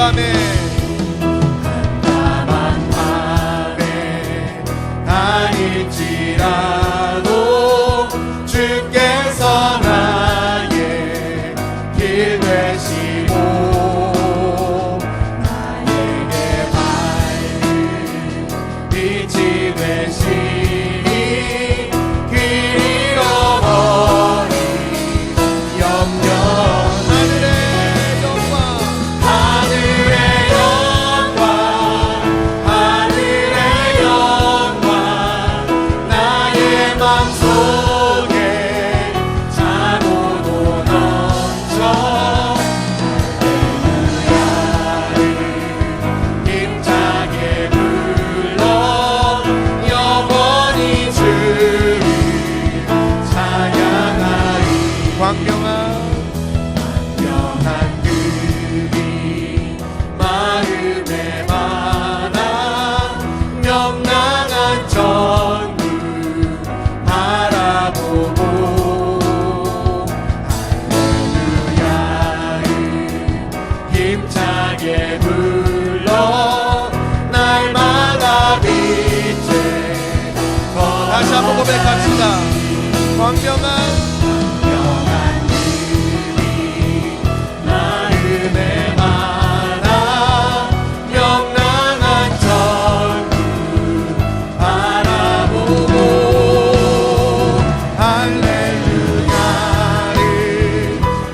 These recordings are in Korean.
밤에 깜깜한 밤에 다닐지라도 주께서 나의 길 되시고 나에게 밝은 빛이 되시니 길 잃어버린 영영 광명한 금이 마음에 많아 명랑한 전구 바라보고 할렐루야를 힘차게 불러 날마다 빛에 다시 한번 고백합시다. 광명한 마음에 많아 명랑한 전구 바라보고 할렐루야를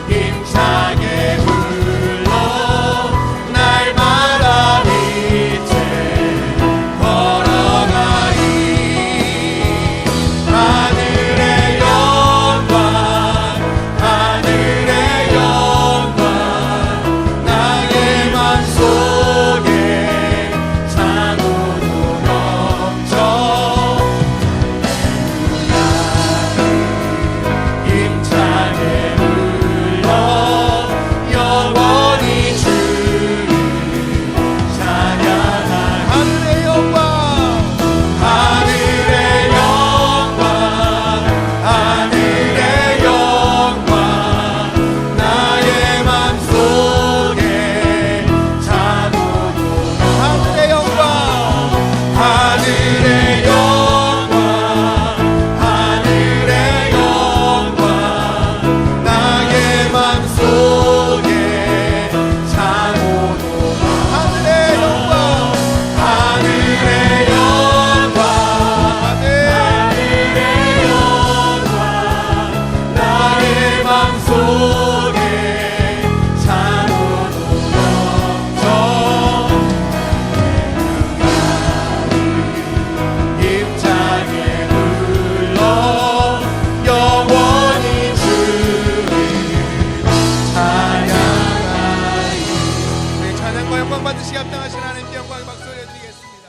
힘차게 불러 날마다 빛에 걸어가리 하늘의 영광 하늘의 영광 나의 맘속에 찬호도 넘쳐 힘차게 불러 영원히 주를 찬양할 하늘의 영광 하늘의 영광 하늘의 영광 나의 맘속에 찬호도 하늘의 영광 하늘의 영광 하늘의 영광 나의 맘속에 찬호도 하늘의 영광 하늘의 영광 하늘의 영광 나의 맘속에 찬호도 넘쳐 힘차게 불러 영원히 주를 찬양하리. 우리 찬양과 영광 받으시기 합당하신 하나님께 영광의 박수 올려드리겠습니다.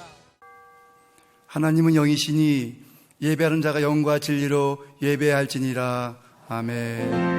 하나님은 영이시니 예배하는 자가 영과 진리로 예배할지니라. 아멘.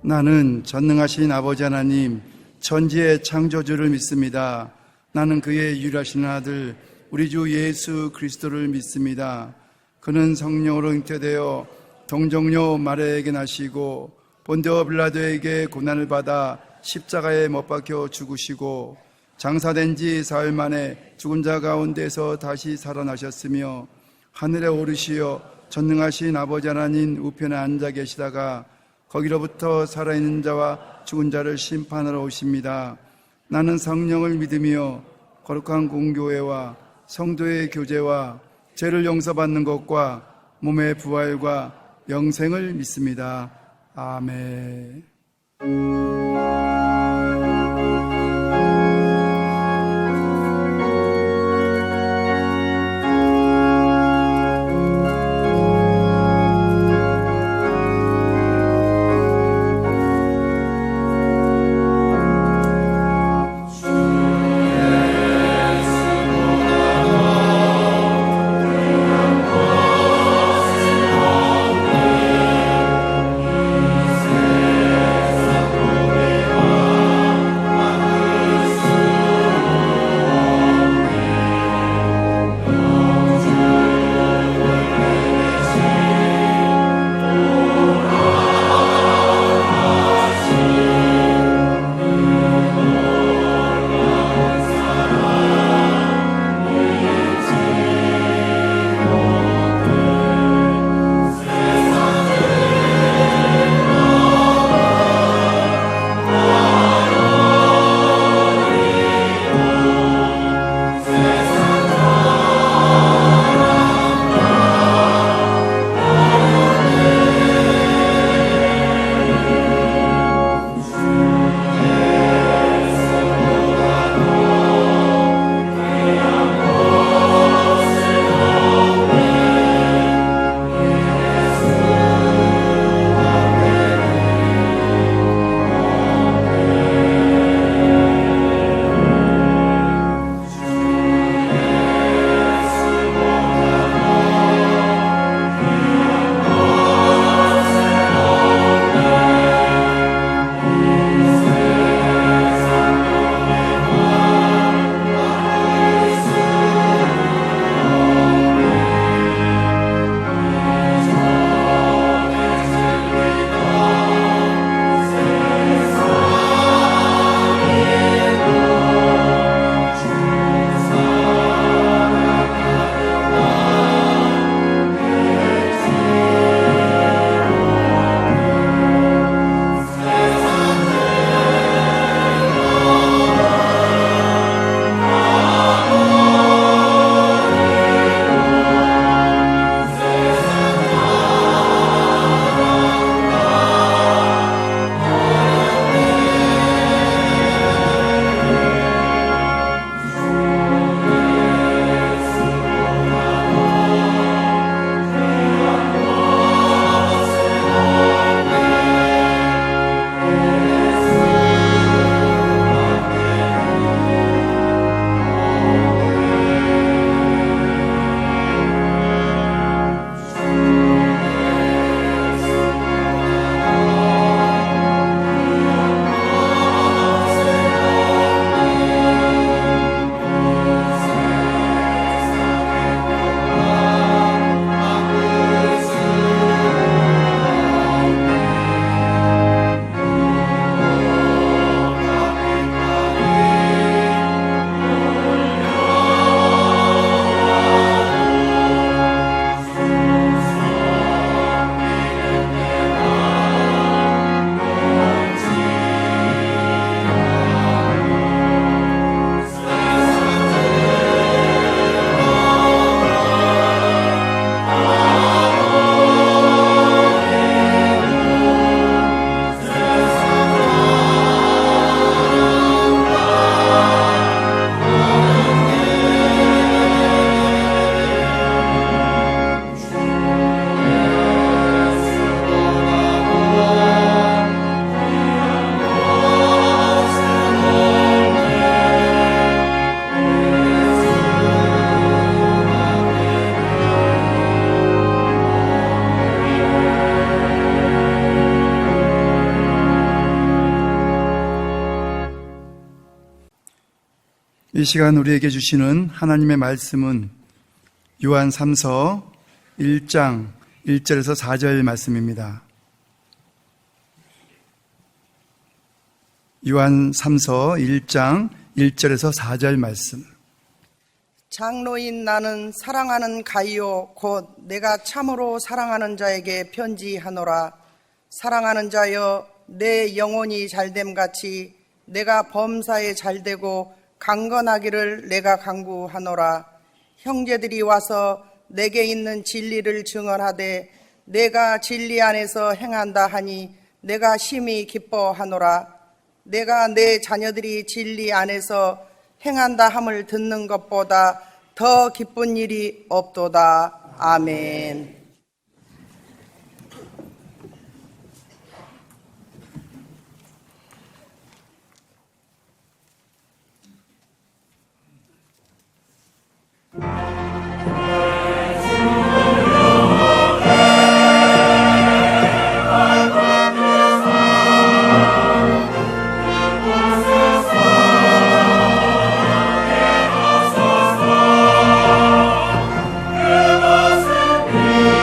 나는 전능하신 아버지 하나님 천지의 창조주를 믿습니다. 나는 그의 유일하신 아들 우리 주 예수 그리스도를 믿습니다. 그는 성령으로 잉태되어 동정녀 마리아에게 나시고 본디오 빌라도에게 고난을 받아 십자가에 못 박혀 죽으시고 장사된 지 사흘 만에 죽은 자 가운데서 다시 살아나셨으며 하늘에 오르시어 전능하신 아버지 하나님 우편에 앉아 계시다가 거기로부터 살아있는 자와 죽은 자를 심판하러 오십니다. 나는 성령을 믿으며 거룩한 공교회와 성도의 교제와 죄를 용서받는 것과 몸의 부활과 영생을 믿습니다. 아멘. 주의 이 시간 우리에게 주시는 하나님의 말씀은 요한 3서 1장 1절에서 4절 말씀입니다. 요한 3서 1장 1절에서 4절 말씀. 장로인 나는 사랑하는 가이오 곧 내가 참으로 사랑하는 자에게 편지하노라. 사랑하는 자여, 내 영혼이 잘됨같이 내가 범사에 잘되고 강건하기를 내가 간구하노라. 형제들이 와서 내게 있는 진리를 증언하되 내가 진리 안에서 행한다 하니 내가 심히 기뻐하노라. 내가 내 자녀들이 진리 안에서 행한다 함을 듣는 것보다 더 기쁜 일이 없도다. 아멘. 그것은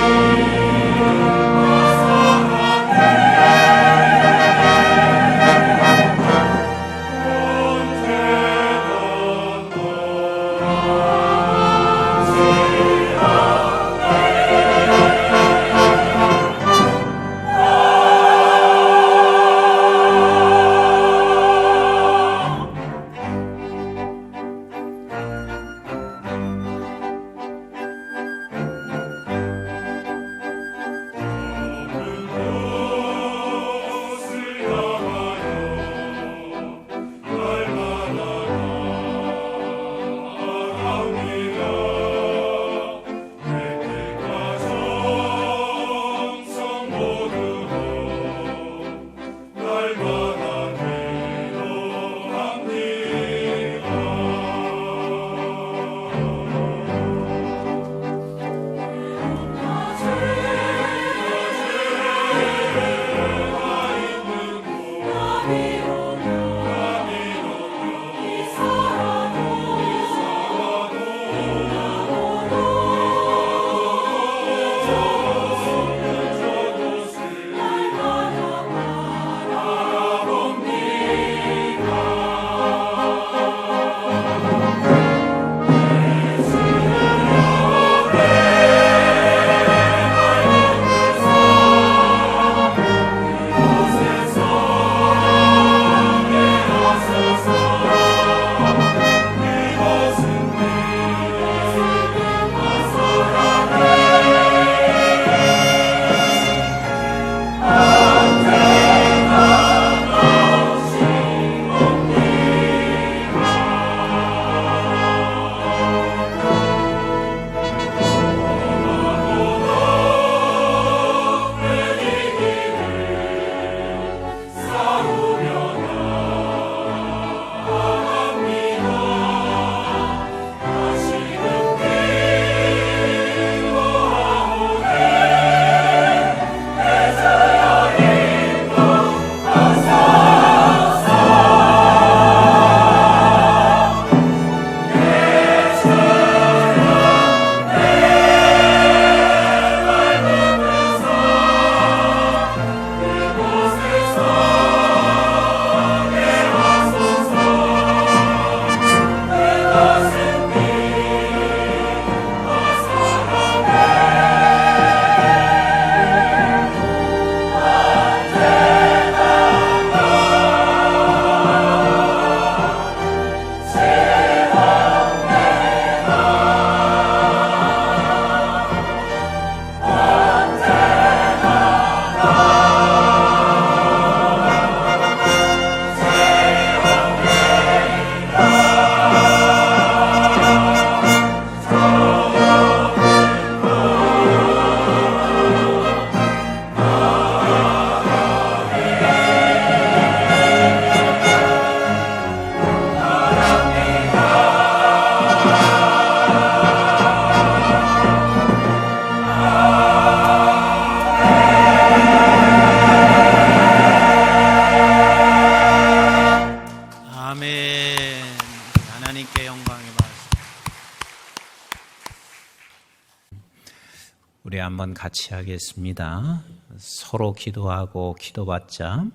한번 같이 하겠습니다. 서로 기도하고 기도받자.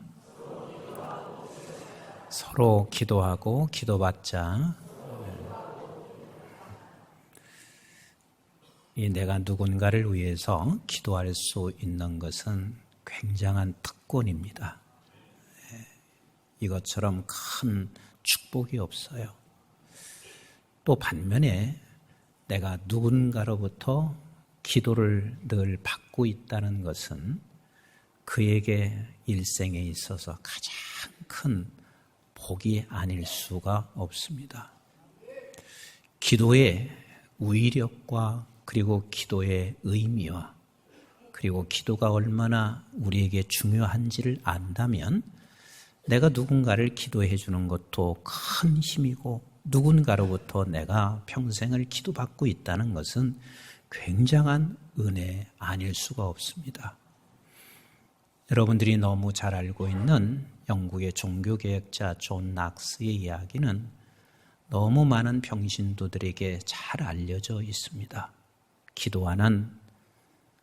서로 기도하고 기도받자. 내가 누군가를 위해서 기도할 수 있는 것은 굉장한 특권입니다. 이것처럼 큰 축복이 없어요. 또 반면에 내가 누군가로부터 기도를 늘 받고 있다는 것은 그에게 일생에 있어서 가장 큰 복이 아닐 수가 없습니다. 기도의 위력과 그리고 기도의 의미와 그리고 기도가 얼마나 우리에게 중요한지를 안다면 내가 누군가를 기도해 주는 것도 큰 힘이고 누군가로부터 내가 평생을 기도받고 있다는 것은 굉장한 은혜 아닐 수가 없습니다. 여러분들이 너무 잘 알고 있는 영국의 종교개혁자 존 낙스의 이야기는 너무 많은 평신도들에게 잘 알려져 있습니다. 기도하는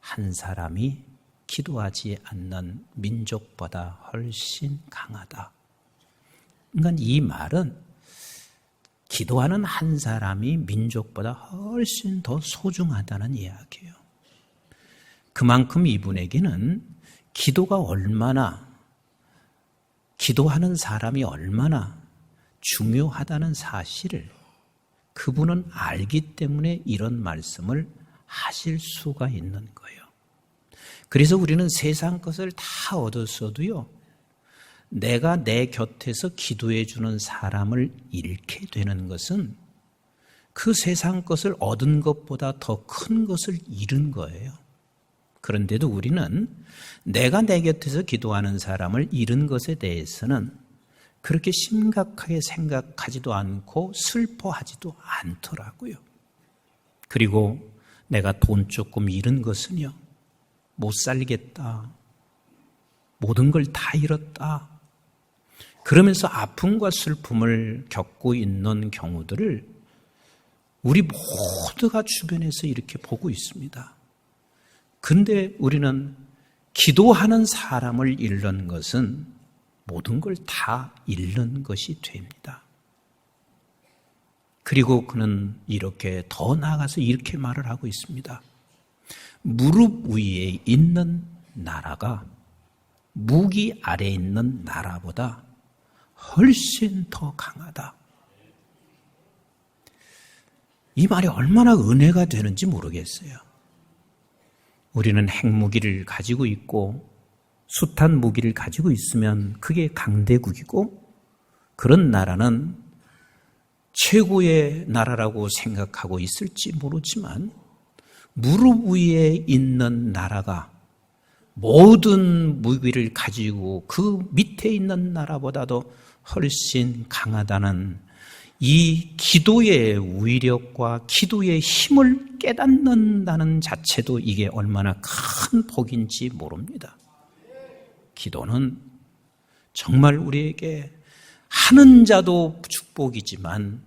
한 사람이 기도하지 않는 민족보다 훨씬 강하다. 그러니까 이 말은 기도하는 한 사람이 민족보다 훨씬 더 소중하다는 이야기예요. 그만큼 이분에게는 기도하는 사람이 얼마나 중요하다는 사실을 그분은 알기 때문에 이런 말씀을 하실 수가 있는 거예요. 그래서 우리는 세상 것을 다 얻었어도요, 내가 내 곁에서 기도해 주는 사람을 잃게 되는 것은 그 세상 것을 얻은 것보다 더 큰 것을 잃은 거예요. 그런데도 우리는 내가 내 곁에서 기도하는 사람을 잃은 것에 대해서는 그렇게 심각하게 생각하지도 않고 슬퍼하지도 않더라고요. 그리고 내가 돈 조금 잃은 것은요, 못 살겠다, 모든 걸 다 잃었다, 그러면서 아픔과 슬픔을 겪고 있는 경우들을 우리 모두가 주변에서 이렇게 보고 있습니다. 근데 우리는 기도하는 사람을 잃는 것은 모든 걸 다 잃는 것이 됩니다. 그리고 그는 이렇게 더 나아가서 이렇게 말을 하고 있습니다. 무릎 위에 있는 나라가 무기 아래에 있는 나라보다 훨씬 더 강하다. 이 말이 얼마나 은혜가 되는지 모르겠어요. 우리는 핵무기를 가지고 있고 숱한 무기를 가지고 있으면 그게 강대국이고 그런 나라는 최고의 나라라고 생각하고 있을지 모르지만 무릎 위에 있는 나라가 모든 무기를 가지고 그 밑에 있는 나라보다도 훨씬 강하다는 이 기도의 위력과 기도의 힘을 깨닫는다는 자체도 이게 얼마나 큰 복인지 모릅니다. 기도는 정말 우리에게 하는 자도 축복이지만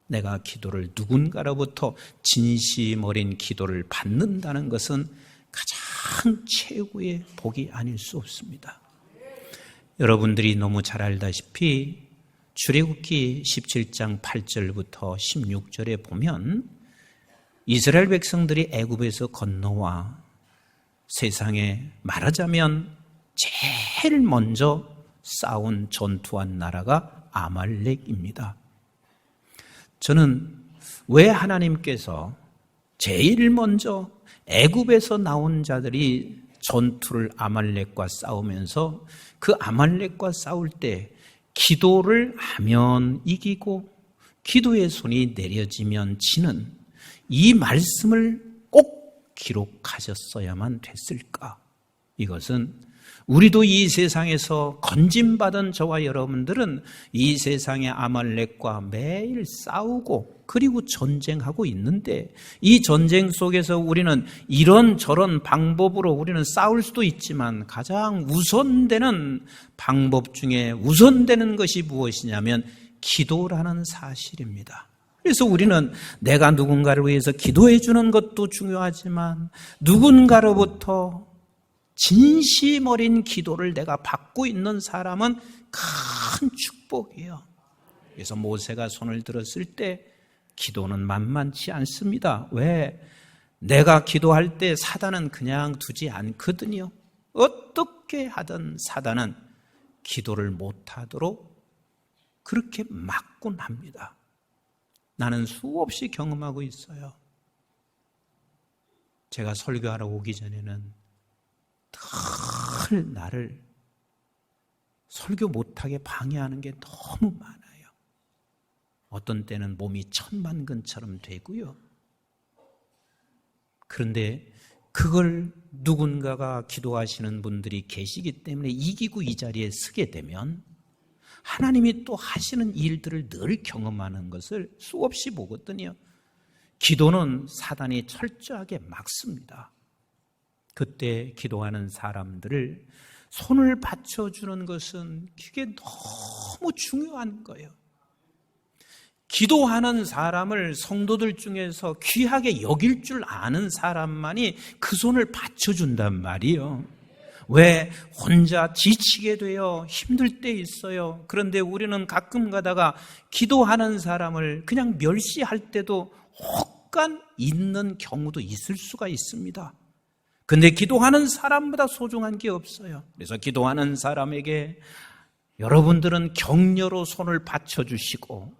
내가 기도를 누군가로부터 진심 어린 기도를 받는다는 것은 가장 최고의 복이 아닐 수 없습니다. 여러분들이 너무 잘 알다시피 출애굽기 17장 8절부터 16절에 보면 이스라엘 백성들이 애굽에서 건너와 세상에 말하자면 제일 먼저 싸운 전투한 나라가 아말렉입니다. 저는 왜 하나님께서 제일 먼저 애굽에서 나온 자들이 전투를 아말렉과 싸우면서 그 아말렉과 싸울 때 기도를 하면 이기고 기도의 손이 내려지면 지는 이 말씀을 꼭 기록하셨어야만 됐을까? 이것은 우리도 이 세상에서 건짐받은 저와 여러분들은 이 세상의 아말렉과 매일 싸우고 그리고 전쟁하고 있는데 이 전쟁 속에서 우리는 이런저런 방법으로 우리는 싸울 수도 있지만 가장 우선되는 방법 중에 우선되는 것이 무엇이냐면 기도라는 사실입니다. 그래서 우리는 내가 누군가를 위해서 기도해 주는 것도 중요하지만 누군가로부터 진심 어린 기도를 내가 받고 있는 사람은 큰 축복이에요. 그래서 모세가 손을 들었을 때 기도는 만만치 않습니다. 왜? 내가 기도할 때 사단은 그냥 두지 않거든요. 어떻게 하든 사단은 기도를 못하도록 그렇게 막곤 합니다. 나는 수없이 경험하고 있어요. 제가 설교하러 오기 전에는 늘 나를 설교 못하게 방해하는 게 너무 많아요. 어떤 때는 몸이 천만근처럼 되고요. 그런데 그걸 누군가가 기도하시는 분들이 계시기 때문에 이기고 이 자리에 서게 되면 하나님이 또 하시는 일들을 늘 경험하는 것을 수없이 보거든요. 기도는 사단이 철저하게 막습니다. 그때 기도하는 사람들을 손을 받쳐주는 것은 그게 너무 중요한 거예요. 기도하는 사람을 성도들 중에서 귀하게 여길 줄 아는 사람만이 그 손을 받쳐준단 말이에요. 왜? 혼자 지치게 돼요. 힘들 때 있어요. 그런데 우리는 가끔 가다가 기도하는 사람을 그냥 멸시할 때도 혹간 있는 경우도 있을 수가 있습니다. 근데 기도하는 사람보다 소중한 게 없어요. 그래서 기도하는 사람에게 여러분들은 격려로 손을 받쳐주시고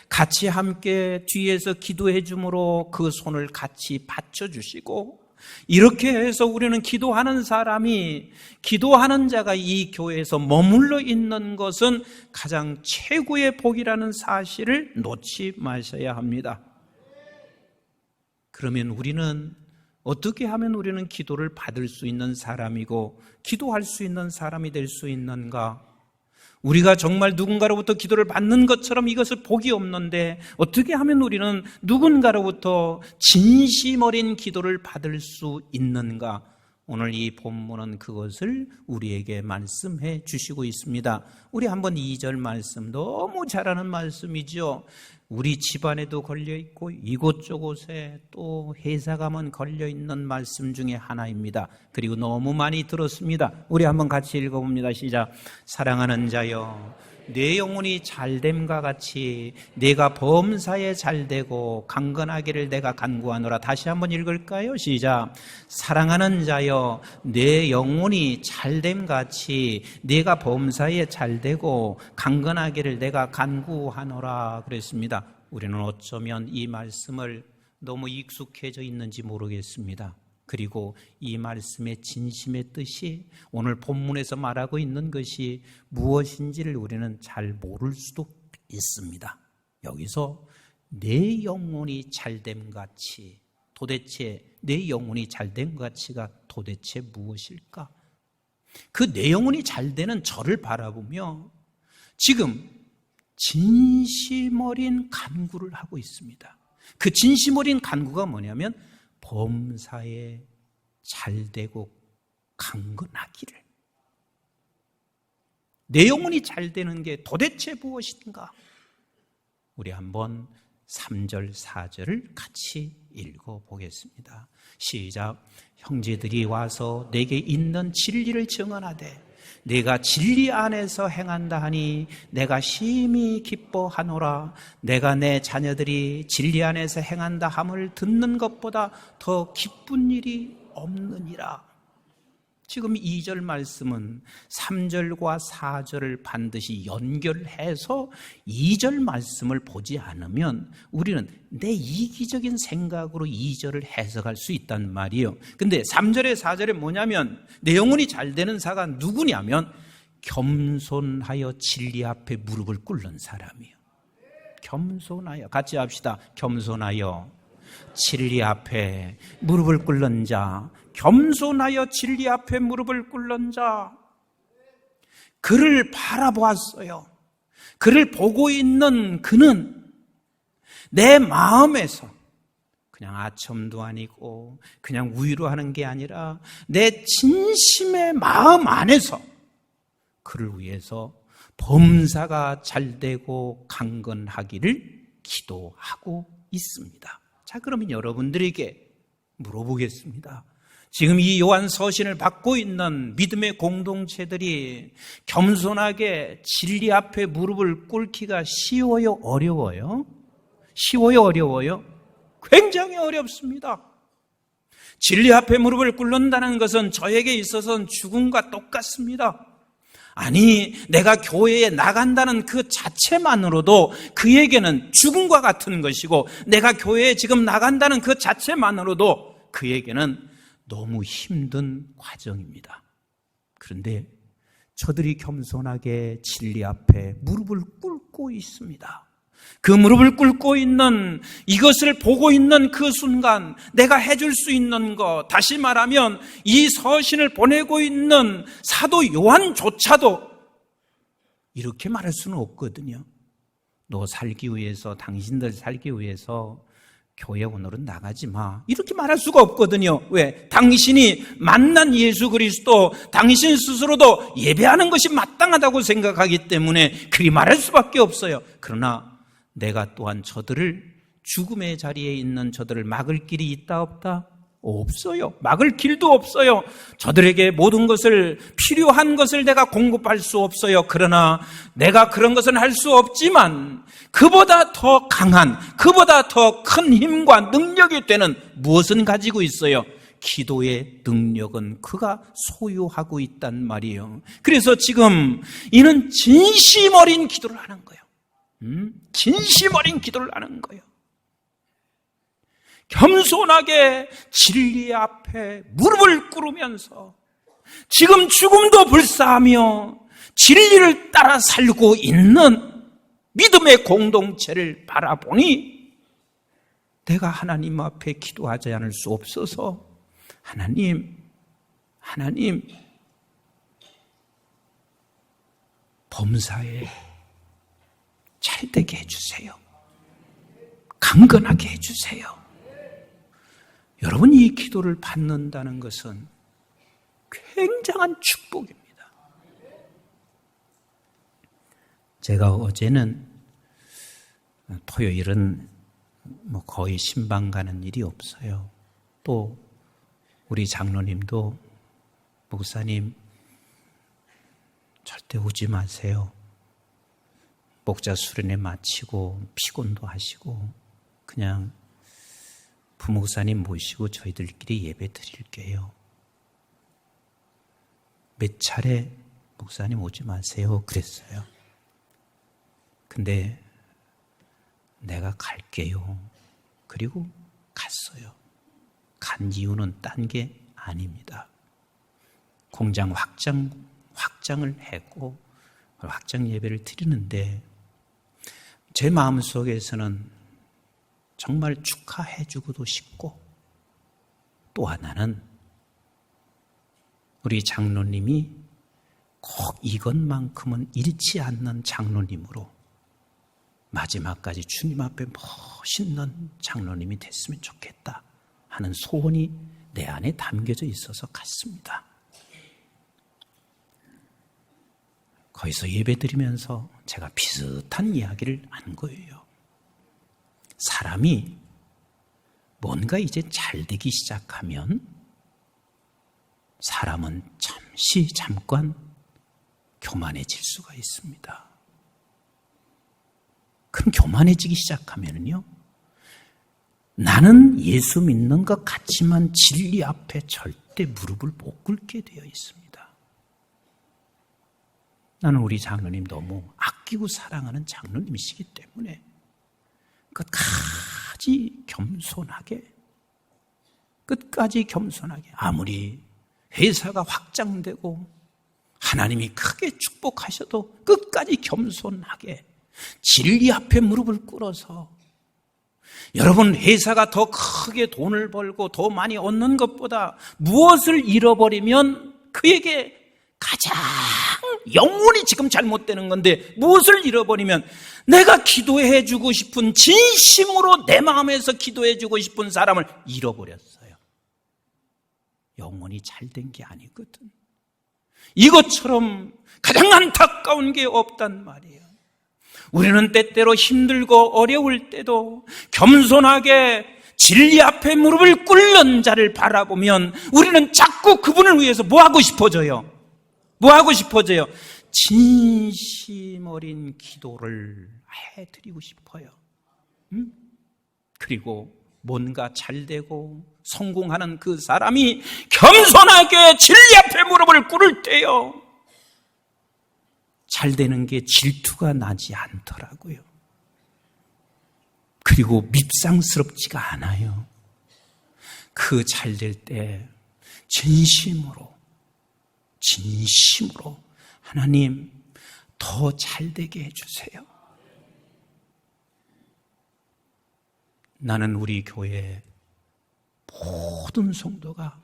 같이 함께 뒤에서 기도해 줌으로 그 손을 같이 받쳐주시고 이렇게 해서 우리는 기도하는 사람이 기도하는 자가 이 교회에서 머물러 있는 것은 가장 최고의 복이라는 사실을 놓지 마셔야 합니다. 그러면 우리는 어떻게 하면 우리는 기도를 받을 수 있는 사람이고 기도할 수 있는 사람이 될 수 있는가? 우리가 정말 누군가로부터 기도를 받는 것처럼 이것을 복이 없는데 어떻게 하면 우리는 누군가로부터 진심 어린 기도를 받을 수 있는가? 오늘 이 본문은 그것을 우리에게 말씀해 주시고 있습니다. 우리 한번 2절 말씀 너무 잘하는 말씀이죠. 우리 집안에도 걸려있고 이곳저곳에 또 회사 가면 걸려있는 말씀 중에 하나입니다. 그리고 너무 많이 들었습니다. 우리 한번 같이 읽어봅니다. 시작. 사랑하는 자여 내 영혼이 잘됨과 같이 내가 범사에 잘되고 강건하기를 내가 간구하노라. 다시 한번 읽을까요? 시작. 사랑하는 자여 내 영혼이 잘됨 같이 내가 범사에 잘되고 강건하기를 내가 간구하노라 그랬습니다. 우리는 어쩌면 이 말씀을 너무 익숙해져 있는지 모르겠습니다. 그리고 이 말씀의 진심의 뜻이 오늘 본문에서 말하고 있는 것이 무엇인지를 우리는 잘 모를 수도 있습니다. 여기서 내 영혼이 잘됨 같이 도대체 내 영혼이 잘됨 같이가 도대체 무엇일까? 그 내 영혼이 잘되는 저를 바라보며 지금 진심 어린 간구를 하고 있습니다. 그 진심 어린 간구가 뭐냐면 범사에 잘되고 강건하기를. 내 영혼이 잘되는 게 도대체 무엇인가? 우리 한번 3절 4절을 같이 읽어보겠습니다. 시작. 형제들이 와서 내게 있는 진리를 증언하되 내가 진리 안에서 행한다 하니 내가 심히 기뻐하노라. 내가 내 자녀들이 진리 안에서 행한다 함을 듣는 것보다 더 기쁜 일이 없느니라. 지금 2절 말씀은 3절과 4절을 반드시 연결해서 2절 말씀을 보지 않으면 우리는 내 이기적인 생각으로 2절을 해석할 수 있단 말이에요. 근데 3절에 4절에 뭐냐면 내 영혼이 잘 되는 사가 누구냐면 겸손하여 진리 앞에 무릎을 꿇는 사람이에요. 겸손하여, 같이 합시다. 겸손하여 진리 앞에 무릎을 꿇는 자, 겸손하여 진리 앞에 무릎을 꿇는 자. 그를 바라보았어요. 그를 보고 있는 그는 내 마음에서 그냥 아첨도 아니고 그냥 우위로 하는 게 아니라 내 진심의 마음 안에서 그를 위해서 범사가 잘되고 강건하기를 기도하고 있습니다. 자, 그러면 여러분들에게 물어보겠습니다. 지금 이 요한 서신을 받고 있는 믿음의 공동체들이 겸손하게 진리 앞에 무릎을 꿇기가 쉬워요, 어려워요? 쉬워요, 어려워요? 굉장히 어렵습니다. 진리 앞에 무릎을 꿇는다는 것은 저에게 있어서는 죽음과 똑같습니다. 아니, 내가 교회에 나간다는 그 자체만으로도 그에게는 죽음과 같은 것이고, 내가 교회에 지금 나간다는 그 자체만으로도 그에게는 너무 힘든 과정입니다. 그런데 저들이 겸손하게 진리 앞에 무릎을 꿇고 있습니다. 그 무릎을 꿇고 있는, 이것을 보고 있는 그 순간 내가 해줄 수 있는 것, 다시 말하면 이 서신을 보내고 있는 사도 요한조차도 이렇게 말할 수는 없거든요. 너 살기 위해서, 당신들 살기 위해서 교회 오늘은 나가지 마, 이렇게 말할 수가 없거든요. 왜? 당신이 만난 예수 그리스도, 당신 스스로도 예배하는 것이 마땅하다고 생각하기 때문에 그리 말할 수밖에 없어요. 그러나 내가 또한 저들을, 죽음의 자리에 있는 저들을 막을 길이 있다 없다? 없어요. 막을 길도 없어요. 저들에게 모든 것을, 필요한 것을 내가 공급할 수 없어요. 그러나 내가 그런 것은 할 수 없지만 그보다 더 강한, 그보다 더 큰 힘과 능력이 되는 무엇은 가지고 있어요? 기도의 능력은 그가 소유하고 있단 말이에요. 그래서 지금 이는 진심 어린 기도를 하는 거예요. 진심 어린 기도를 하는 거예요. 겸손하게 진리 앞에 무릎을 꿇으면서 지금 죽음도 불사하며 진리를 따라 살고 있는 믿음의 공동체를 바라보니 내가 하나님 앞에 기도하지 않을 수 없어서 하나님 범사에 잘되게 해주세요. 강건하게 해주세요. 여러분, 이 기도를 받는다는 것은 굉장한 축복입니다. 제가 어제는, 토요일은 거의 신방 가는 일이 없어요. 또 우리 장로님도 목사님 절대 오지 마세요. 목자 수련회 마치고 피곤도 하시고 그냥 부목사님 모시고 저희들끼리 예배 드릴게요. 몇 차례 목사님 오지 마세요 그랬어요. 근데 내가 갈게요. 그리고 갔어요. 간 이유는 딴 게 아닙니다. 공장 확장을 했고 확장 예배를 드리는데 제 마음속에서는 정말 축하해주고도 싶고, 또 하나는 우리 장로님이 꼭 이것만큼은 잃지 않는 장로님으로 마지막까지 주님 앞에 멋있는 장로님이 됐으면 좋겠다 하는 소원이 내 안에 담겨져 있어서 갔습니다. 거기서 예배드리면서 제가 비슷한 이야기를 한 거예요. 사람이 뭔가 이제 잘되기 시작하면 사람은 잠깐 교만해질 수가 있습니다. 그럼 교만해지기 시작하면요, 나는 예수 믿는 것 같지만 진리 앞에 절대 무릎을 못 꿇게 되어 있습니다. 나는 우리 장로님 너무 아끼고 사랑하는 장로님이시기 때문에 끝까지 겸손하게 아무리 회사가 확장되고 하나님이 크게 축복하셔도 끝까지 겸손하게 진리 앞에 무릎을 꿇어서, 여러분, 회사가 더 크게 돈을 벌고 더 많이 얻는 것보다 무엇을 잃어버리면 그에게 가장 영원히 지금 잘못되는 건데, 무엇을 잃어버리면 내가 기도해주고 싶은, 진심으로 내 마음에서 기도해주고 싶은 사람을 잃어버렸어요. 영원히 잘된 게 아니거든. 이것처럼 가장 안타까운 게 없단 말이에요. 우리는 때때로 힘들고 어려울 때도 겸손하게 진리 앞에 무릎을 꿇는 자를 바라보면 우리는 자꾸 그분을 위해서 뭐 하고 싶어져요? 뭐 하고 싶어져요? 진심 어린 기도를 해드리고 싶어요. 그리고 뭔가 잘되고 성공하는 그 사람이 겸손하게 진리 앞에 무릎을 꿇을 때요, 잘되는 게 질투가 나지 않더라고요. 그리고 밉상스럽지가 않아요. 그 잘될 때 진심으로 하나님 더 잘되게 해주세요. 나는 우리 교회 모든 성도가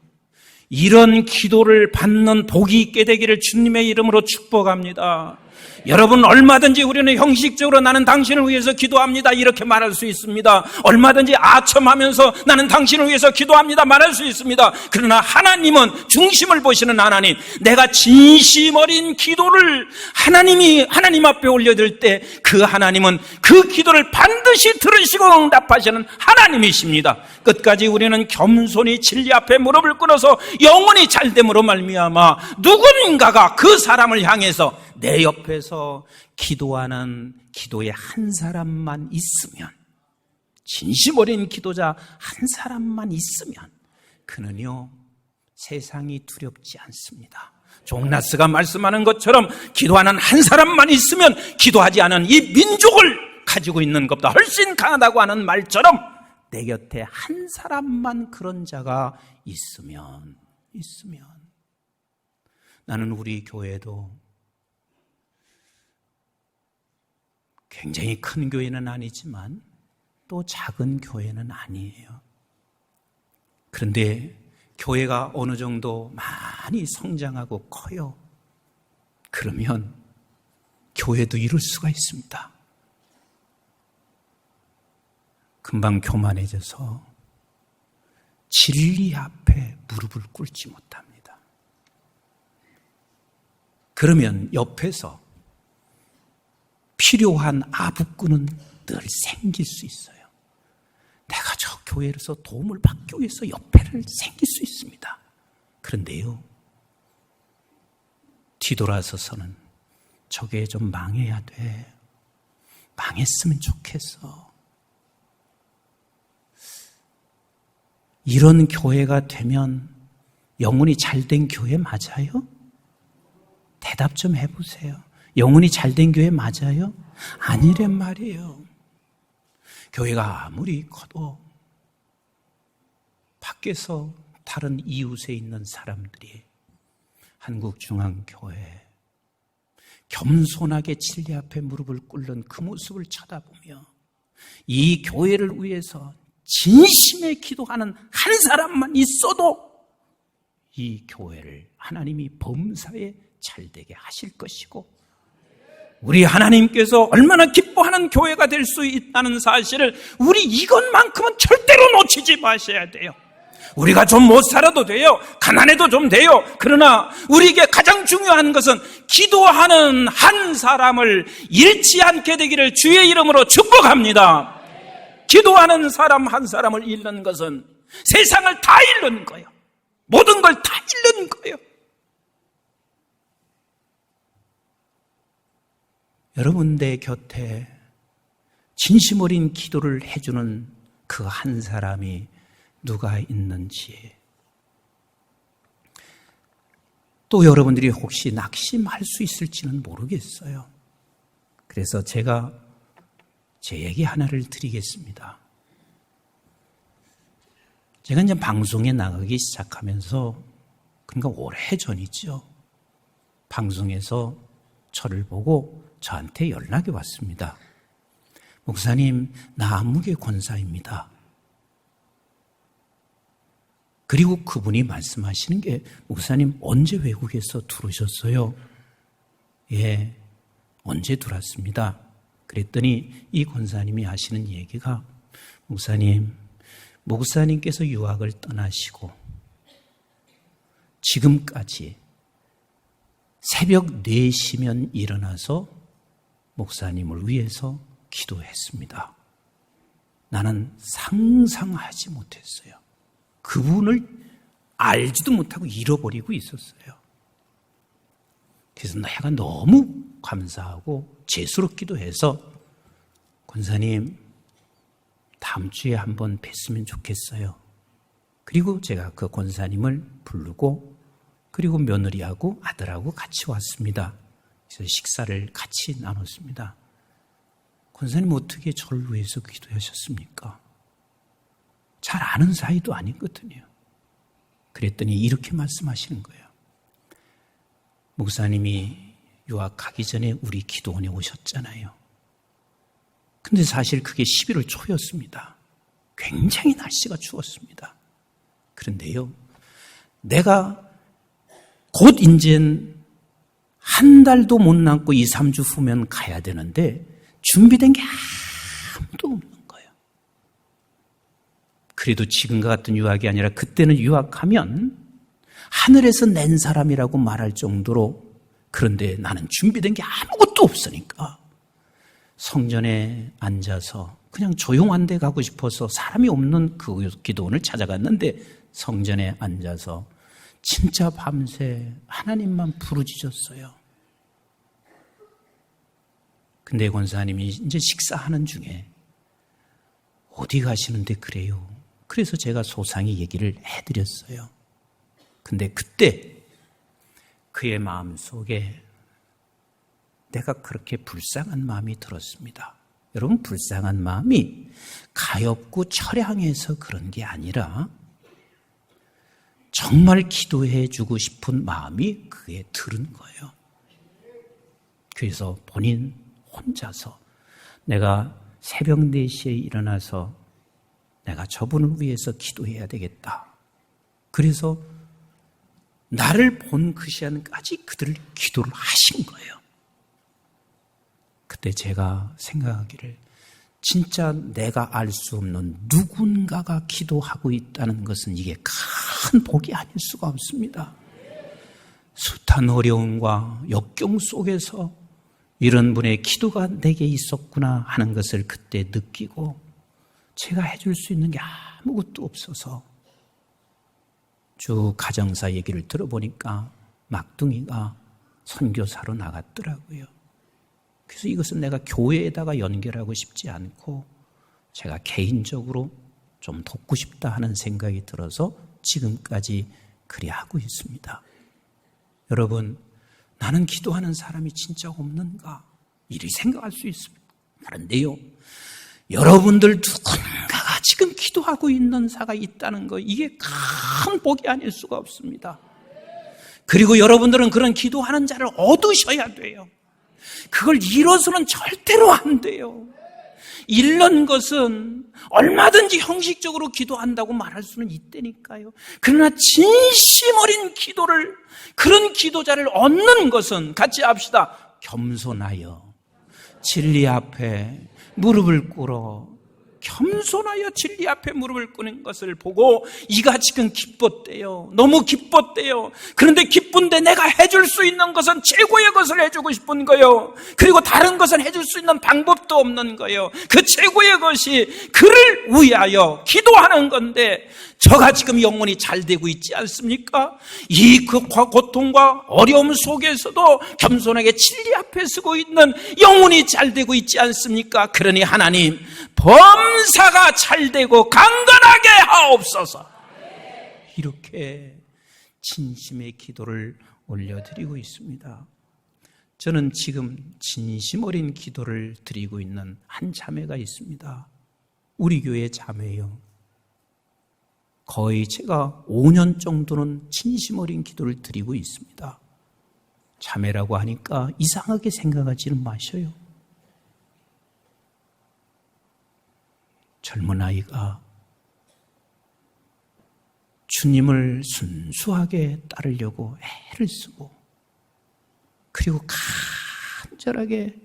이런 기도를 받는 복이 있게 되기를 주님의 이름으로 축복합니다. 여러분, 얼마든지 우리는 형식적으로 나는 당신을 위해서 기도합니다 이렇게 말할 수 있습니다. 얼마든지 아첨하면서 나는 당신을 위해서 기도합니다 말할 수 있습니다. 그러나 하나님은 중심을 보시는 하나님, 내가 진심 어린 기도를 하나님 앞에 올려드릴 때 그 하나님은 그 기도를 반드시 들으시고 응답하시는 하나님이십니다. 끝까지 우리는 겸손히 진리 앞에 무릎을 꿇어서 영원히 잘됨으로 말미암아 누군가가 그 사람을 향해서 내 옆에서 기도하는 기도의 한 사람만 있으면, 진심 어린 기도자 한 사람만 있으면 그는요 세상이 두렵지 않습니다. 종나스가 말씀하는 것처럼 기도하는 한 사람만 있으면 기도하지 않은 이 민족을 가지고 있는 것보다 훨씬 강하다고 하는 말처럼 내 곁에 한 사람만 그런 자가 있으면 나는 우리 교회도 굉장히 큰 교회는 아니지만 또 작은 교회는 아니에요. 그런데 교회가 어느 정도 많이 성장하고 커요. 그러면 교회도 이룰 수가 있습니다. 금방 교만해져서 진리 앞에 무릎을 꿇지 못합니다. 그러면 옆에서 필요한 아부꾼은 늘 생길 수 있어요. 내가 저 교회에서 도움을 받기 위해서 옆에를 생길 수 있습니다. 그런데요, 뒤돌아서서는 저게 좀 망해야 돼. 망했으면 좋겠어. 이런 교회가 되면 영혼이 잘된 교회 맞아요? 대답 좀 해보세요. 영혼이 잘된 교회 맞아요? 아니란 말이에요. 교회가 아무리 커도 밖에서 다른 이웃에 있는 사람들이 한국중앙교회 겸손하게 진리 앞에 무릎을 꿇는 그 모습을 쳐다보며 이 교회를 위해서 진심에 기도하는 한 사람만 있어도 이 교회를 하나님이 범사에 잘되게 하실 것이고, 우리 하나님께서 얼마나 기뻐하는 교회가 될 수 있다는 사실을 우리 이것만큼은 절대로 놓치지 마셔야 돼요. 우리가 좀 못 살아도 돼요. 가난해도 좀 돼요. 그러나 우리에게 가장 중요한 것은 기도하는 한 사람을 잃지 않게 되기를 주의 이름으로 축복합니다. 기도하는 사람 한 사람을 잃는 것은 세상을 다 잃는 거예요. 모든 걸 다 잃는 거예요. 여러분, 내 곁에 진심 어린 기도를 해주는 그 한 사람이 누가 있는지, 또 여러분들이 혹시 낙심할 수 있을지는 모르겠어요. 그래서 제가 제 얘기 하나를 드리겠습니다. 제가 이제 방송에 나가기 시작하면서, 그러니까 오래전이죠. 방송에서 저를 보고 저한테 연락이 왔습니다. 목사님, 나 안목의 권사입니다. 그리고 그분이 말씀하시는 게, 목사님 언제 외국에서 들어오셨어요? 예, 언제 들어왔습니다. 그랬더니 이 권사님이 하시는 얘기가, 목사님께서 유학을 떠나시고 지금까지 새벽 4시면 일어나서 목사님을 위해서 기도했습니다. 나는 상상하지 못했어요. 그분을 알지도 못하고 잃어버리고 있었어요. 그래서 내가 너무 감사하고 죄스럽기도 해서 권사님 다음 주에 한번 뵀으면 좋겠어요. 그리고 제가 그 권사님을 부르고 그리고 며느리하고 아들하고 같이 왔습니다. 그래서 식사를 같이 나눴습니다. 권사님 어떻게 저를 위해서 기도하셨습니까? 잘 아는 사이도 아니거든요. 그랬더니 이렇게 말씀하시는 거예요. 목사님이 유학 가기 전에 우리 기도원에 오셨잖아요. 근데 사실 그게 11월 초였습니다. 굉장히 날씨가 추웠습니다. 그런데요, 내가 곧 이젠 한 달도 못 남고 2, 3주 후면 가야 되는데 준비된 게 아무도 없는 거예요. 그래도 지금과 같은 유학이 아니라 그때는 유학하면 하늘에서 낸 사람이라고 말할 정도로, 그런데 나는 준비된 게 아무것도 없으니까 성전에 앉아서 그냥 조용한 데 가고 싶어서 사람이 없는 그 기도원을 찾아갔는데 성전에 앉아서 진짜 밤새 하나님만 부르짖었어요. 근데 권사님이 이제 식사하는 중에 어디 가시는데 그래요? 그래서 제가 소상히 얘기를 해드렸어요. 근데 그때 그의 마음속에 내가 그렇게 불쌍한 마음이 들었습니다. 여러분, 불쌍한 마음이 가엾고 처량해서 그런 게 아니라 정말 기도해 주고 싶은 마음이 그에 들은 거예요. 그래서 본인 혼자서 내가 새벽 4시에 일어나서 내가 저분을 위해서 기도해야 되겠다. 그래서 나를 본 그 시간까지 그들을 기도를 하신 거예요. 그때 제가 생각하기를 진짜 내가 알 수 없는 누군가가 기도하고 있다는 것은 이게 큰 복이 아닐 수가 없습니다. 숱한 어려움과 역경 속에서 이런 분의 기도가 내게 있었구나 하는 것을 그때 느끼고 제가 해줄 수 있는 게 아무것도 없어서 쭉 가정사 얘기를 들어보니까 막둥이가 선교사로 나갔더라고요. 그래서 이것은 내가 교회에다가 연결하고 싶지 않고 제가 개인적으로 좀 돕고 싶다 하는 생각이 들어서 지금까지 그리 하고 있습니다. 여러분, 나는 기도하는 사람이 진짜 없는가? 이리 생각할 수 있습니다. 그런데요, 여러분들 누군가가 지금 기도하고 있는 사가 있다는 거, 이게 큰 복이 아닐 수가 없습니다. 그리고 여러분들은 그런 기도하는 자를 얻으셔야 돼요. 그걸 잃어서는 절대로 안 돼요. 잃는 것은 얼마든지 형식적으로 기도한다고 말할 수는 있다니까요. 그러나 진심 어린 기도를, 그런 기도자를 얻는 것은 같이 합시다. 겸손하여 진리 앞에 무릎을 꿇어, 겸손하여 진리 앞에 무릎을 꿇는 것을 보고 이가 지금 기뻤대요. 너무 기뻤대요. 그런데 기쁜데 내가 해줄 수 있는 것은 최고의 것을 해주고 싶은 거예요. 그리고 다른 것은 해줄 수 있는 방법도 없는 거예요. 그 최고의 것이 그를 위하여 기도하는 건데 저가 지금 영혼이 잘 되고 있지 않습니까? 이 그 고통과 어려움 속에서도 겸손하게 진리 앞에 서고 있는 영혼이 잘 되고 있지 않습니까? 그러니 하나님, 범사가 잘 되고 강건하게 하옵소서. 이렇게 진심의 기도를 올려드리고 있습니다. 저는 지금 진심 어린 기도를 드리고 있는 한 자매가 있습니다. 우리 교회 자매예요. 거의 제가 5년 정도는 진심 어린 기도를 드리고 있습니다. 자매라고 하니까 이상하게 생각하지는 마셔요. 젊은 아이가 주님을 순수하게 따르려고 애를 쓰고 그리고 간절하게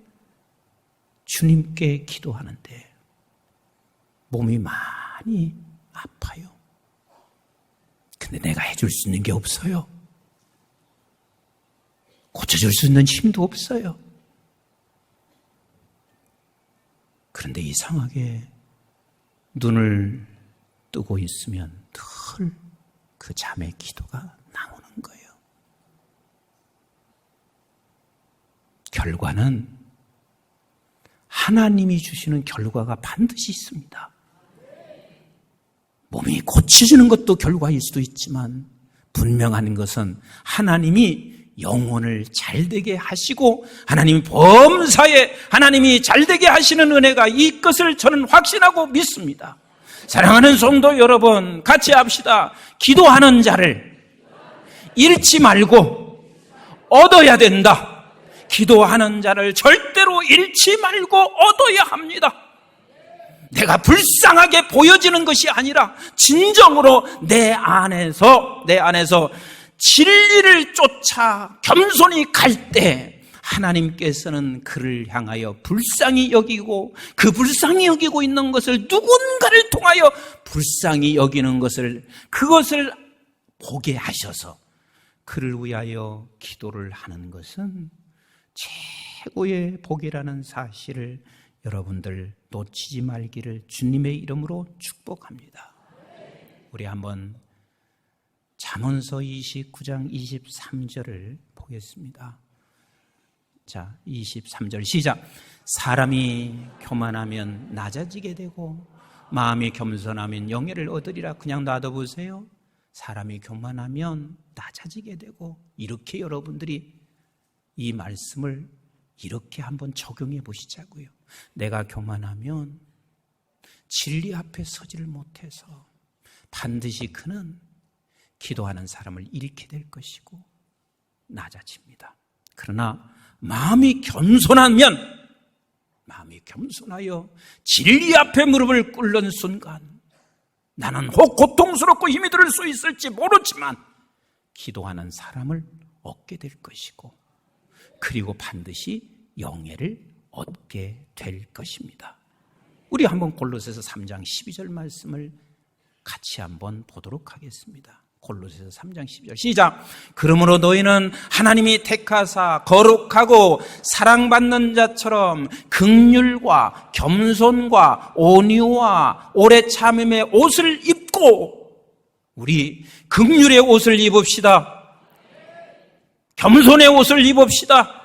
주님께 기도하는데 몸이 많이 아파요. 근데 내가 해줄 수 있는 게 없어요. 고쳐줄 수 있는 힘도 없어요. 그런데 이상하게 눈을 뜨고 있으면 늘 그 자매 기도가 나오는 거예요. 결과는 하나님이 주시는 결과가 반드시 있습니다. 몸이 고쳐지는 것도 결과일 수도 있지만 분명한 것은 하나님이 영혼을 잘되게 하시고 하나님 범사에 하나님이 잘되게 하시는 은혜가 이것을 저는 확신하고 믿습니다. 사랑하는 성도 여러분, 같이 합시다. 기도하는 자를 잃지 말고 얻어야 된다. 기도하는 자를 절대로 잃지 말고 얻어야 합니다. 내가 불쌍하게 보여지는 것이 아니라 진정으로 내 안에서 진리를 쫓아 겸손히 갈 때 하나님께서는 그를 향하여 불쌍히 여기고 그 불쌍히 여기고 있는 것을 누군가를 통하여 불쌍히 여기는 그것을 보게 하셔서 그를 위하여 기도를 하는 것은 최고의 복이라는 사실을 여러분들 놓치지 말기를 주님의 이름으로 축복합니다. 우리 한번 잠언서 29장 23절을 보겠습니다. 자, 23절 시작. 사람이 교만하면 낮아지게 되고 마음이 겸손하면 영예를 얻으리라. 그냥 놔둬보세요. 사람이 교만하면 낮아지게 되고, 이렇게 여러분들이 이 말씀을 이렇게 한번 적용해 보시자고요. 내가 교만하면 진리 앞에 서지를 못해서 반드시 그는 기도하는 사람을 잃게 될 것이고 낮아집니다. 그러나 마음이 겸손하여 진리 앞에 무릎을 꿇는 순간 나는 혹 고통스럽고 힘이 들 수 있을지 모르지만 기도하는 사람을 얻게 될 것이고 그리고 반드시 영예를 얻게 될 것입니다. 우리 한번 골로새서 3장 12절 말씀을 같이 한번 보도록 하겠습니다. 골로새서 3장 12절 시작. 그러므로 너희는 하나님이 택하사 거룩하고 사랑받는 자처럼 긍휼과 겸손과 온유와 오래 참음의 옷을 입고, 우리 긍휼의 옷을 입읍시다. 겸손의 옷을 입읍시다.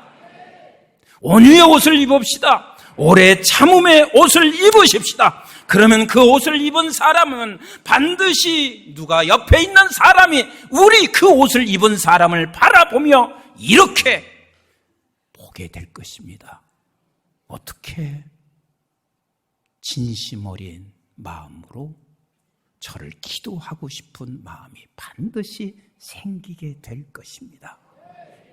온유의 옷을 입읍시다. 오래 참음의 옷을 입으십시다. 그러면 그 옷을 입은 사람은 반드시 누가 옆에 있는 사람이 우리 그 옷을 입은 사람을 바라보며 이렇게 보게 될 것입니다. 어떻게? 진심 어린 마음으로 저를 기도하고 싶은 마음이 반드시 생기게 될 것입니다.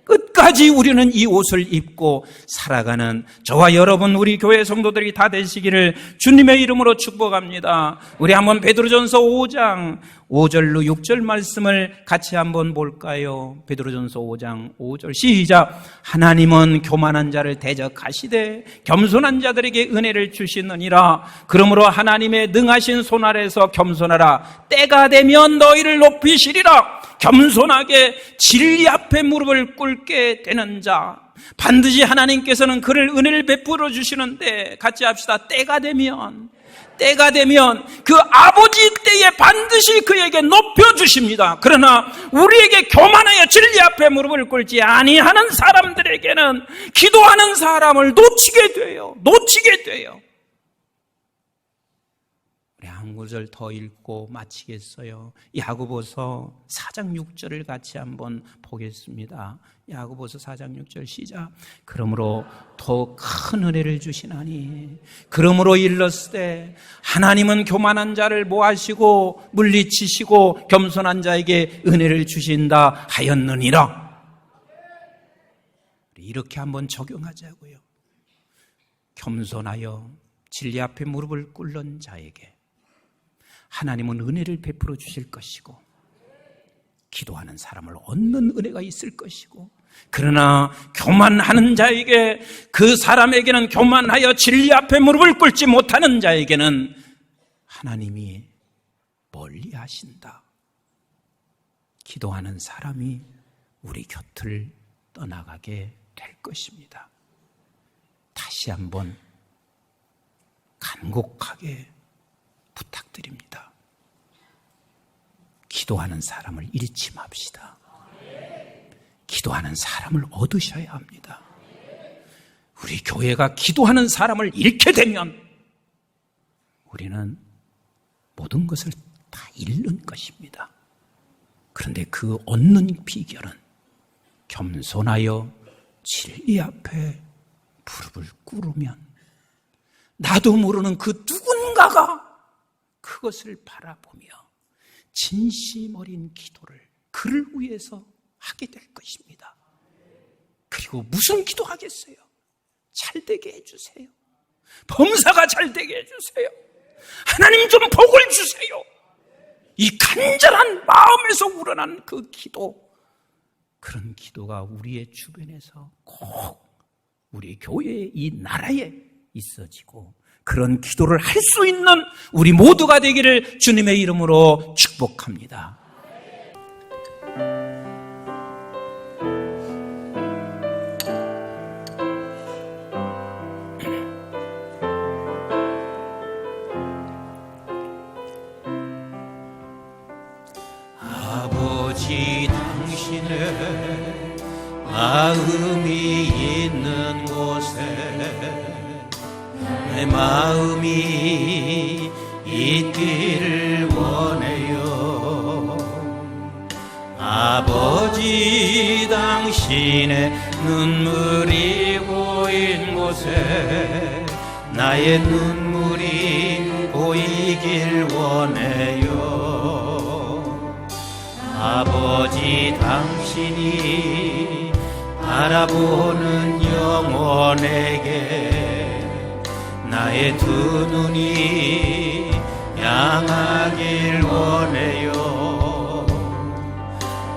끝까지 우리는 이 옷을 입고 살아가는 저와 여러분, 우리 교회 성도들이 다 되시기를 주님의 이름으로 축복합니다. 우리 한번 베드로전서 5장 5절로 6절 말씀을 같이 한번 볼까요? 베드로전서 5장 5절 시작. 하나님은 교만한 자를 대적하시되 겸손한 자들에게 은혜를 주시느니라. 그러므로 하나님의 능하신 손 아래서 겸손하라. 때가 되면 너희를 높이시리라. 겸손하게 진리 앞에 무릎을 꿇게 되는 자, 반드시 하나님께서는 그를 은혜를 베풀어 주시는데, 같이 합시다. 때가 되면 그 아버지 때에 반드시 그에게 높여주십니다. 그러나 우리에게 교만하여 진리 앞에 무릎을 꿇지 아니하는 사람들에게는 기도하는 사람을 놓치게 돼요. 우리 한 구절 더 읽고 마치겠어요. 야고보서 4장 6절을 같이 한번 보겠습니다. 야고보서 4장 6절 시작. 그러므로 더 큰 은혜를 주시나니 그러므로 일렀으되 하나님은 교만한 자를 모하시고 물리치시고 겸손한 자에게 은혜를 주신다 하였느니라. 이렇게 한번 적용하자고요. 겸손하여 진리 앞에 무릎을 꿇는 자에게 하나님은 은혜를 베풀어 주실 것이고 기도하는 사람을 얻는 은혜가 있을 것이고, 그러나 교만하는 자에게, 그 사람에게는 교만하여 진리 앞에 무릎을 꿇지 못하는 자에게는 하나님이 멀리 하신다. 기도하는 사람이 우리 곁을 떠나가게 될 것입니다. 다시 한번 간곡하게 부탁드립니다. 기도하는 사람을 잃지 맙시다. 기도하는 사람을 얻으셔야 합니다. 우리 교회가 기도하는 사람을 잃게 되면 우리는 모든 것을 다 잃는 것입니다. 그런데 그 얻는 비결은 겸손하여 진리 앞에 무릎을 꿇으면 나도 모르는 그 누군가가 그것을 바라보며 진심 어린 기도를 그를 위해서 하게 될 것입니다. 그리고 무슨 기도하겠어요? 잘 되게 해주세요. 범사가 잘 되게 해주세요. 하나님 좀 복을 주세요. 이 간절한 마음에서 우러난 그 기도, 그런 기도가 우리의 주변에서 꼭 우리 교회의 이 나라에 있어지고 그런 기도를 할 수 있는 우리 모두가 되기를 주님의 이름으로 축복합니다. 아버지, 당신의 마음이 있는 곳에 내 마음이 있기를 원해요. 아버지, 당신의 눈물이 고인 곳에 나의 눈물이 고이길 원해요. 아버지, 당신이 바라보는 영혼에게 나의 두 눈이 향하길 원해요.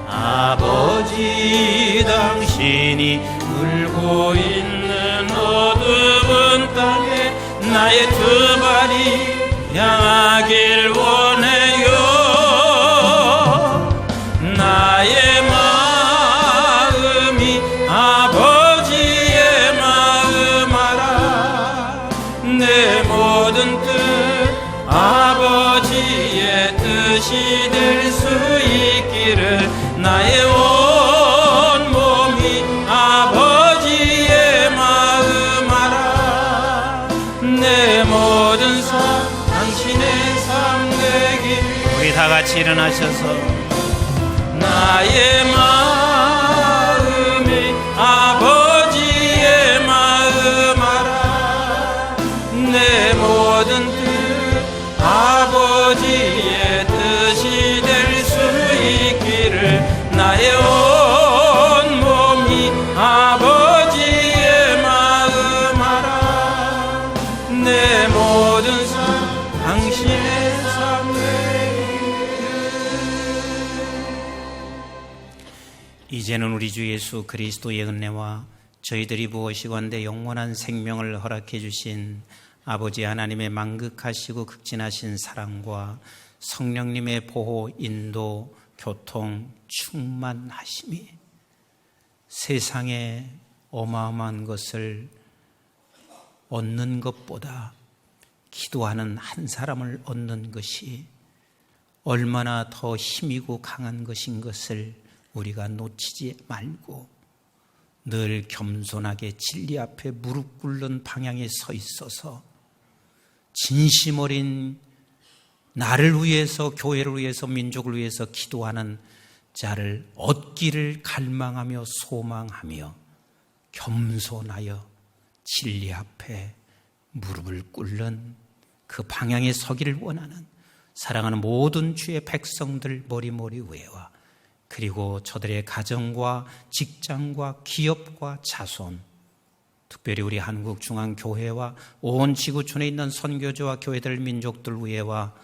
아버지, 당신이 울고 있는 어두운 땅에 나의 두 발이 향하길 원해요. 나의 마음이 아버지의 마음 알아. 내 모든 뜻 아버지의 뜻이 될 수 있기를 나의 온 몸이 아버지의 마음 알아. 내 모든 삶 당신의 삶 되기. 우리 다 같이 일어나셔서 나의 마음이 아버지의 마음 알아. 내 모든 뜻 아버지의 뜻이 될 수 있기를 나의 온 몸이 아버지의 마음 알아. 내 모든 삶 당신의 삶 이제는 우리 주 예수 그리스도의 은혜와 저희들이 무엇이고 한데 영원한 생명을 허락해 주신 아버지 하나님의 만극하시고 극진하신 사랑과 성령님의 보호, 인도, 교통, 충만하심이 세상에 어마어마한 것을 얻는 것보다 기도하는 한 사람을 얻는 것이 얼마나 더 힘이고 강한 것인 것을 우리가 놓치지 말고 늘 겸손하게 진리 앞에 무릎 꿇는 방향에 서 있어서 진심 어린 나를 위해서, 교회를 위해서, 민족을 위해서 기도하는 자를 얻기를 갈망하며 소망하며 겸손하여 진리 앞에 무릎을 꿇는 그 방향에 서기를 원하는 사랑하는 모든 주의 백성들 머리머리 위에와 그리고 저들의 가정과 직장과 기업과 자손, 특별히 우리 한국중앙교회와 온 지구촌에 있는 선교조와 교회들, 민족들 위에와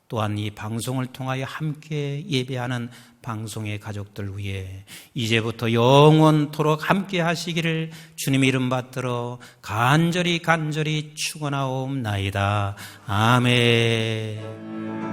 또한 이 방송을 통하여 함께 예배하는 방송의 가족들 위해 이제부터 영원토록 함께 하시기를 주님의 이름 받들어 간절히 축원하옵나이다. 아멘.